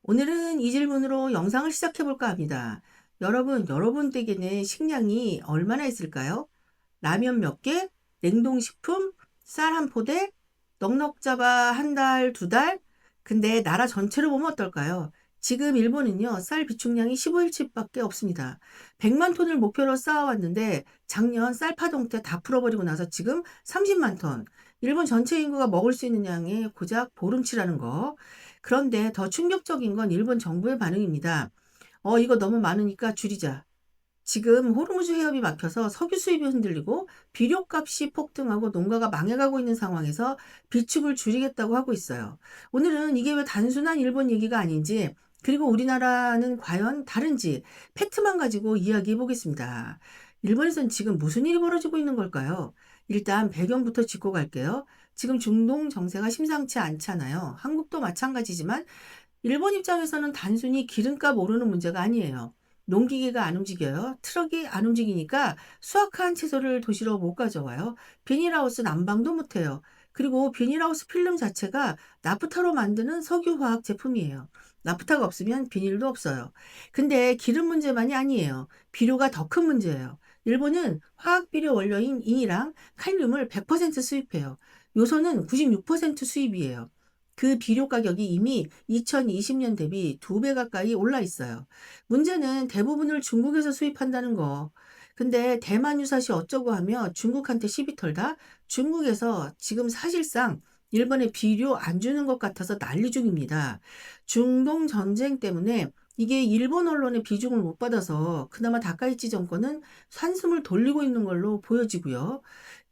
오늘은 이 질문으로 영상을 시작해 볼까 합니다. 여러분 댁에는 식량이 얼마나 있을까요? 라면 몇 개? 냉동식품? 쌀 한 포대? 넉넉 잡아 한 달, 두 달? 근데 나라 전체로 보면 어떨까요? 지금 일본은요, 쌀 비축량이 15일치밖에 없습니다. 100만 톤을 목표로 쌓아왔는데 작년 쌀 파동 때 다 풀어버리고 나서 지금 30만 톤. 일본 전체 인구가 먹을 수 있는 양의 고작 보름치라는 거. 그런데 더 충격적인 건 일본 정부의 반응입니다. 이거 너무 많으니까 줄이자. 지금 호르무즈 해협이 막혀서 석유 수입이 흔들리고 비료값이 폭등하고 농가가 망해가고 있는 상황에서 비축을 줄이겠다고 하고 있어요. 오늘은 이게 왜 단순한 일본 얘기가 아닌지, 그리고 우리나라는 과연 다른지 팩트만 가지고 이야기해 보겠습니다. 일본에선 지금 무슨 일이 벌어지고 있는 걸까요? 일단 배경부터 짚고 갈게요. 지금 중동 정세가 심상치 않잖아요. 한국도 마찬가지지만 일본 입장에서는 단순히 기름값 오르는 문제가 아니에요. 농기계가 안 움직여요. 트럭이 안 움직이니까 수확한 채소를 도시로 못 가져와요. 비닐하우스 난방도 못 해요. 그리고 비닐하우스 필름 자체가 나프타로 만드는 석유화학 제품이에요. 나프타가 없으면 비닐도 없어요. 근데 기름 문제만이 아니에요. 비료가 더 큰 문제예요. 일본은 화학비료 원료인 인이랑 칼륨을 100% 수입해요. 요소는 96% 수입이에요. 그 비료 가격이 이미 2020년 대비 2배 가까이 올라 있어요. 문제는 대부분을 중국에서 수입한다는 거. 근데 대만 유사시 어쩌고 하며 중국한테 시비 털다 중국에서 지금 사실상 일본에 비료 안 주는 것 같아서 난리 중입니다. 중동 전쟁 때문에 이게 일본 언론의 비중을 못 받아서 그나마 다카이치 정권은 한숨을 돌리고 있는 걸로 보여지고요.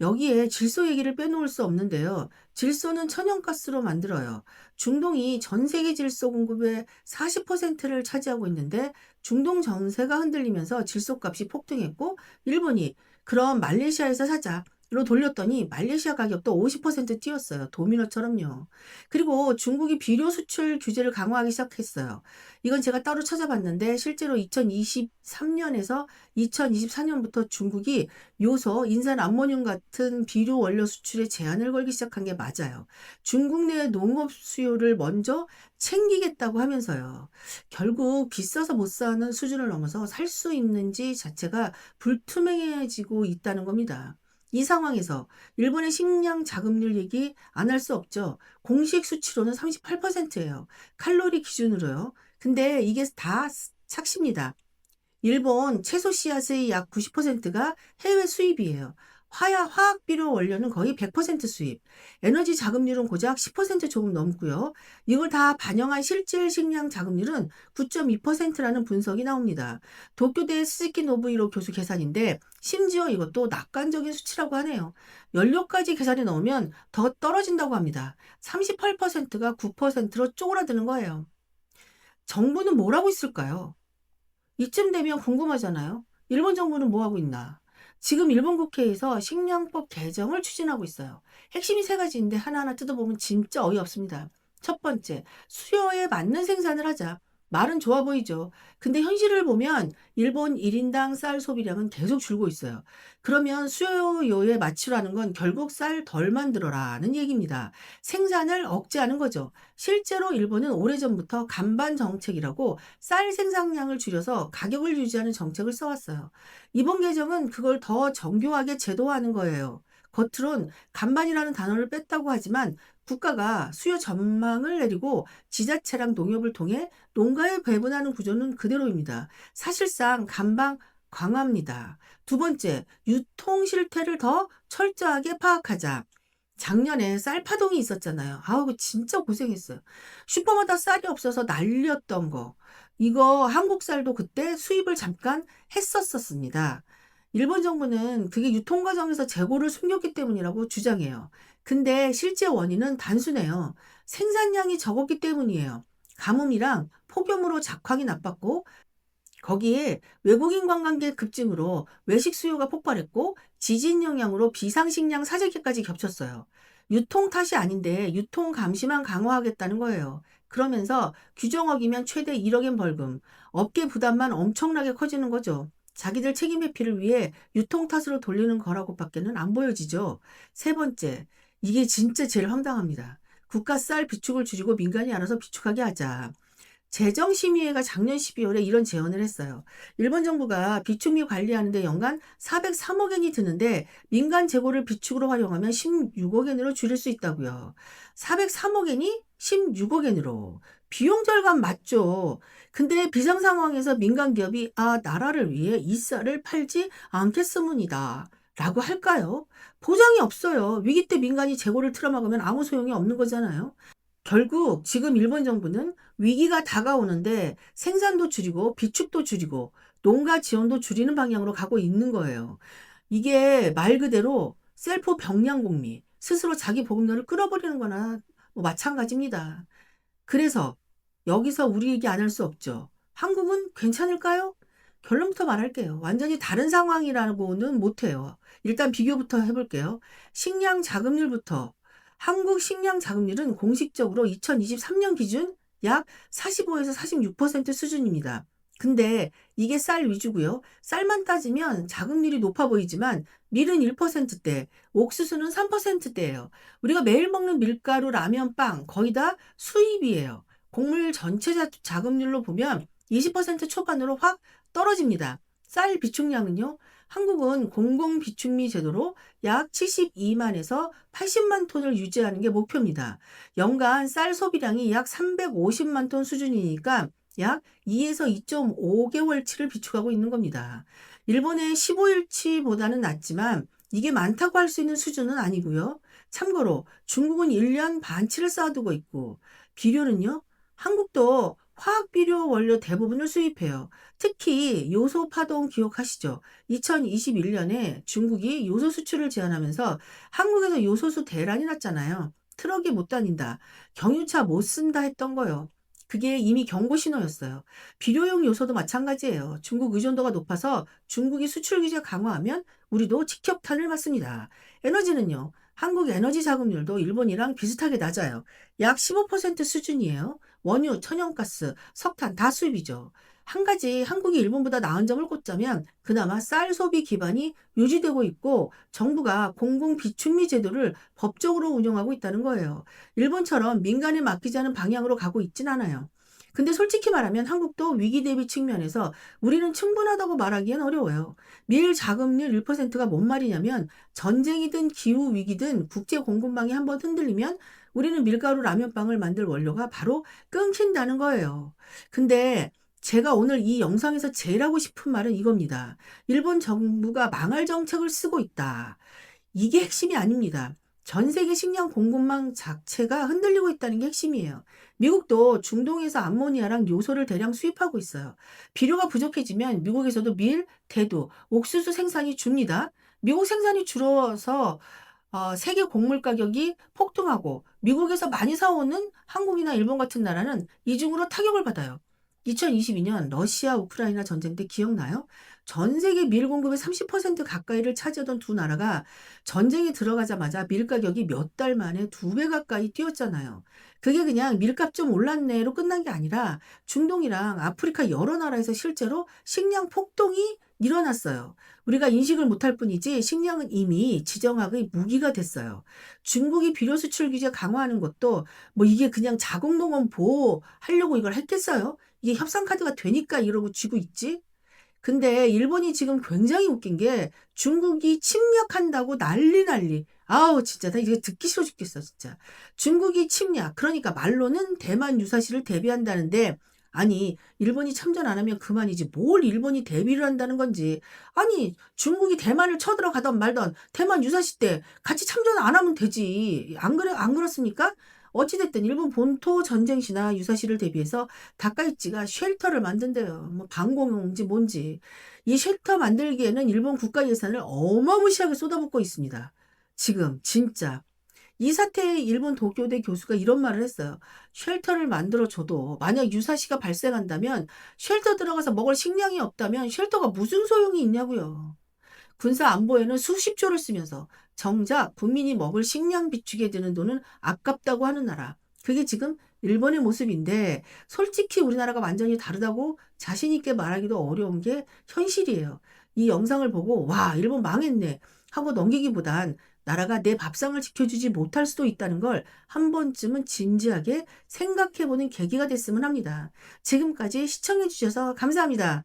여기에 질소 얘기를 빼놓을 수 없는데요. 질소는 천연가스로 만들어요. 중동이 전 세계 질소 공급의 40%를 차지하고 있는데 중동 정세가 흔들리면서 질소값이 폭등했고 일본이 그럼 말레이시아에서 사자로 돌렸더니 말레이시아 가격도 50% 뛰었어요. 도미노처럼요. 그리고 중국이 비료 수출 규제를 강화하기 시작했어요. 이건 제가 따로 찾아봤는데 실제로 2023년에서 2024년부터 중국이 요소, 인산 암모늄 같은 비료 원료 수출에 제한을 걸기 시작한 게 맞아요. 중국 내 농업 수요를 먼저 챙기겠다고 하면서요. 결국 비싸서 못 사는 수준을 넘어서 살 수 있는지 자체가 불투명해지고 있다는 겁니다. 이 상황에서 일본의 식량 자급률 얘기 안 할 수 없죠. 공식 수치로는 38%예요. 칼로리 기준으로요. 근데 이게 다 착시입니다. 일본 채소 씨앗의 약 90%가 해외 수입이에요. 화학 비료 원료는 거의 100% 수입. 에너지 자급률은 고작 10% 조금 넘고요. 이걸 다 반영한 실질 식량 자급률은 9.2%라는 분석이 나옵니다. 도쿄대 스즈키 노부히로 교수 계산인데 심지어 이것도 낙관적인 수치라고 하네요. 연료까지 계산에 넣으면 더 떨어진다고 합니다. 38%가 9%로 쪼그라드는 거예요. 정부는 뭘 하고 있을까요? 이쯤 되면 궁금하잖아요. 일본 정부는 뭐 하고 있나? 지금 일본 국회에서 식량법 개정을 추진하고 있어요. 핵심이 세 가지인데 하나하나 뜯어보면 진짜 어이없습니다. 첫 번째, 수요에 맞는 생산을 하자. 말은 좋아 보이죠. 근데 현실을 보면 일본 1인당 쌀 소비량은 계속 줄고 있어요. 그러면 수요에 맞추라는 건 결국 쌀 덜 만들어라는 얘기입니다. 생산을 억제하는 거죠. 실제로 일본은 오래전부터 간반 정책이라고 쌀 생산량을 줄여서 가격을 유지하는 정책을 써왔어요. 이번 개정은 그걸 더 정교하게 제도화하는 거예요. 겉으론 간반이라는 단어를 뺐다고 하지만 국가가 수요 전망을 내리고 지자체랑 농협을 통해 농가에 배분하는 구조는 그대로입니다. 사실상 간방 강화입니다. 두 번째, 유통 실태를 더 철저하게 파악하자. 작년에 쌀파동이 있었잖아요. 아우, 그 진짜 고생했어요. 슈퍼마다 쌀이 없어서 난리였던 거. 이거 한국 쌀도 그때 수입을 잠깐 했었습니다. 일본 정부는 그게 유통 과정에서 재고를 숨겼기 때문이라고 주장해요. 근데 실제 원인은 단순해요. 생산량이 적었기 때문이에요. 가뭄이랑 폭염으로 작황이 나빴고 거기에 외국인 관광객 급증으로 외식 수요가 폭발했고 지진 영향으로 비상식량 사재기까지 겹쳤어요. 유통 탓이 아닌데 유통 감시만 강화하겠다는 거예요. 그러면서 규정 어기면 최대 1억엔 벌금, 업계 부담만 엄청나게 커지는 거죠. 자기들 책임 회피를 위해 유통 탓으로 돌리는 거라고밖에는 안 보여지죠. 세 번째, 이게 진짜 제일 황당합니다. 국가 쌀 비축을 줄이고 민간이 알아서 비축하게 하자. 재정심의회가 작년 12월에 이런 제언을 했어요. 일본 정부가 비축미 관리하는데 연간 403억 엔이 드는데 민간 재고를 비축으로 활용하면 16억 엔으로 줄일 수 있다고요. 403억 엔이 16억 엔으로. 비용 절감 맞죠. 근데 비상 상황에서 민간 기업이 나라를 위해 이 쌀을 팔지 않겠습니다. 라고 할까요? 보장이 없어요. 위기 때 민간이 재고를 틀어막으면 아무 소용이 없는 거잖아요. 결국 지금 일본 정부는 위기가 다가오는데 생산도 줄이고 비축도 줄이고 농가 지원도 줄이는 방향으로 가고 있는 거예요. 이게 말 그대로 셀프 병량공미, 스스로 자기 보급률을 끌어버리는 거나 뭐 마찬가지입니다. 그래서 여기서 우리 얘기 안 할 수 없죠. 한국은 괜찮을까요? 결론부터 말할게요. 완전히 다른 상황이라고는 못해요. 일단 비교부터 해볼게요. 식량 자급률부터. 한국 식량 자급률은 공식적으로 2023년 기준 약 45에서 46% 수준입니다. 근데 이게 쌀 위주고요. 쌀만 따지면 자급률이 높아 보이지만 밀은 1%대, 옥수수는 3%대예요. 우리가 매일 먹는 밀가루, 라면, 빵 거의 다 수입이에요. 곡물 전체 자급률로 보면 20% 초반으로 확 떨어집니다. 쌀 비축량은요. 한국은 공공비축미 제도로 약 72만에서 80만 톤을 유지하는 게 목표입니다. 연간 쌀 소비량이 약 350만 톤 수준이니까 약 2에서 2.5개월치를 비축하고 있는 겁니다. 일본의 15일치보다는 낮지만 이게 많다고 할 수 있는 수준은 아니고요. 참고로 중국은 1년 반치를 쌓아두고 있고 비료는요. 한국도 화학 비료 원료 대부분을 수입해요. 특히 요소 파동 기억하시죠? 2021년에 중국이 요소 수출을 제한하면서 한국에서 요소수 대란이 났잖아요. 트럭이 못 다닌다. 경유차 못 쓴다 했던 거요. 그게 이미 경고 신호였어요. 비료용 요소도 마찬가지예요. 중국 의존도가 높아서 중국이 수출 규제 강화하면 우리도 직격탄을 맞습니다. 에너지는요. 한국 에너지 자급률도 일본이랑 비슷하게 낮아요. 약 15% 수준이에요. 원유, 천연가스, 석탄 다 수입이죠. 한 가지 한국이 일본보다 나은 점을 꼽자면 그나마 쌀 소비 기반이 유지되고 있고 정부가 공공비축미 제도를 법적으로 운영하고 있다는 거예요. 일본처럼 민간에 맡기자는 방향으로 가고 있진 않아요. 근데 솔직히 말하면 한국도 위기 대비 측면에서 우리는 충분하다고 말하기엔 어려워요. 밀 자급률 1%가 뭔 말이냐면 전쟁이든 기후 위기든 국제 공급망이 한번 흔들리면 우리는 밀가루 라면빵을 만들 원료가 바로 끊긴다는 거예요. 근데 제가 오늘 이 영상에서 제일 하고 싶은 말은 이겁니다. 일본 정부가 망할 정책을 쓰고 있다. 이게 핵심이 아닙니다. 전 세계 식량 공급망 자체가 흔들리고 있다는 게 핵심이에요. 미국도 중동에서 암모니아랑 요소를 대량 수입하고 있어요. 비료가 부족해지면 미국에서도 밀, 대두, 옥수수 생산이 줍니다. 미국 생산이 줄어서 세계 곡물 가격이 폭등하고 미국에서 많이 사오는 한국이나 일본 같은 나라는 이중으로 타격을 받아요. 2022년 러시아 우크라이나 전쟁 때 기억나요? 전 세계 밀 공급의 30% 가까이를 차지하던 두 나라가 전쟁에 들어가자마자 밀 가격이 몇 달 만에 2배 가까이 뛰었잖아요. 그게 그냥 밀값 좀 올랐네로 끝난 게 아니라 중동이랑 아프리카 여러 나라에서 실제로 식량 폭동이 일어났어요. 우리가 인식을 못할 뿐이지 식량은 이미 지정학의 무기가 됐어요. 중국이 비료 수출 규제 강화하는 것도 뭐 이게 그냥 자국농업 보호하려고 이걸 했겠어요? 이게 협상 카드가 되니까 이러고 쥐고 있지? 근데 일본이 지금 굉장히 웃긴 게 중국이 침략한다고 난리. 아우 진짜 나 이거 듣기 싫어 죽겠어 진짜. 중국이 침략 그러니까 말로는 대만 유사시를 대비한다는데 아니 일본이 참전 안 하면 그만이지 뭘 일본이 대비를 한다는 건지 아니 중국이 대만을 쳐들어가던 말던 대만 유사시 때 같이 참전 안 하면 되지 안 그래 안 그렇습니까? 어찌됐든 일본 본토 전쟁시나 유사시를 대비해서 다카이치가 쉘터를 만든대요. 뭐 방공용인지 뭔지. 이 쉘터 만들기에는 일본 국가 예산을 어마무시하게 쏟아붓고 있습니다. 지금 진짜. 이 사태에 일본 도쿄대 교수가 이런 말을 했어요. 쉘터를 만들어줘도 만약 유사시가 발생한다면 쉘터 들어가서 먹을 식량이 없다면 쉘터가 무슨 소용이 있냐고요. 군사 안보에는 수십 조를 쓰면서 정작 국민이 먹을 식량 비축에 드는 돈은 아깝다고 하는 나라. 그게 지금 일본의 모습인데 솔직히 우리나라가 완전히 다르다고 자신 있게 말하기도 어려운 게 현실이에요. 이 영상을 보고 와 일본 망했네 하고 넘기기보단 나라가 내 밥상을 지켜주지 못할 수도 있다는 걸 한 번쯤은 진지하게 생각해보는 계기가 됐으면 합니다. 지금까지 시청해주셔서 감사합니다.